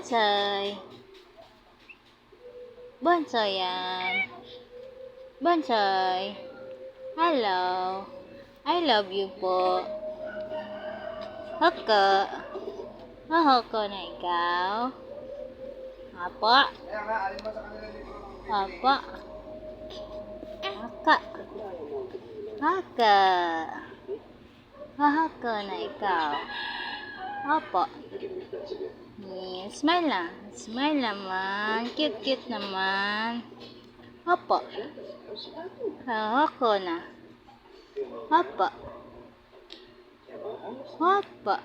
Bonsai. Bonsai yan. Bonsai. Hello. I love you po. Hoko. Hoko na ikaw. Apa? Apa? Haka. Haka. Haka na ikaw. Apa? Smile lang. Smile naman. Cute naman. Apa? Hako na. Apa? Apa?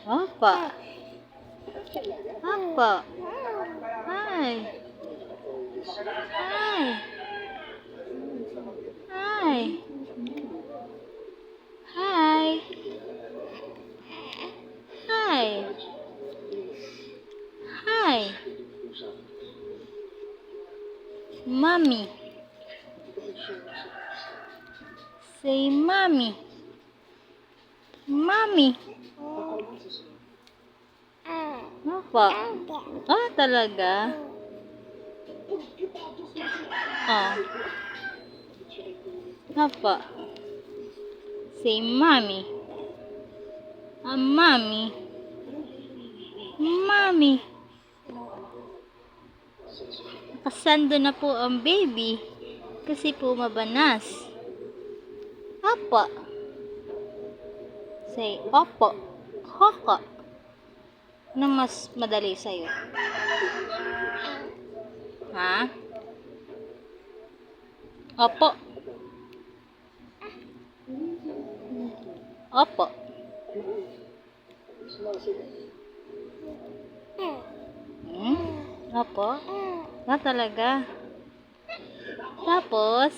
Apa? Apa? Hi. Hi. Hi. Hi. Hi. Hi. Mommy. Say mommy. Mommy. Apa? Ah, talaga? Oh. Apa? Say mommy. Mommy. Mommy. Nakasando na po ang baby kasi po mabanas. Apa? Say opo. Hoko. Ano mas madali sa'yo? Ha? Opo. Opo. Opo. Na talaga. Tapos,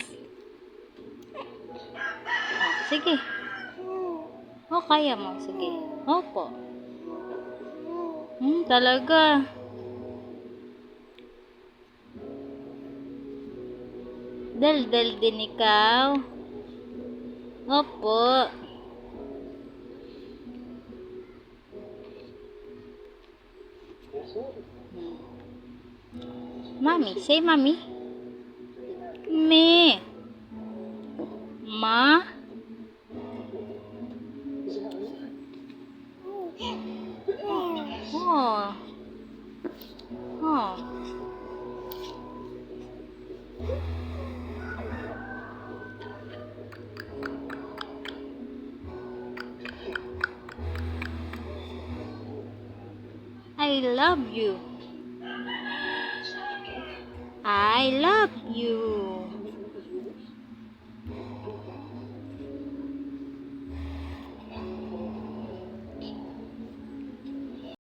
sige. Kaya mo. Sige. Opo. Talaga. Dal-dal din ikaw. Opo. Mommy. Say mommy. Me. Ma. Oh. Oh. I love you. I love you.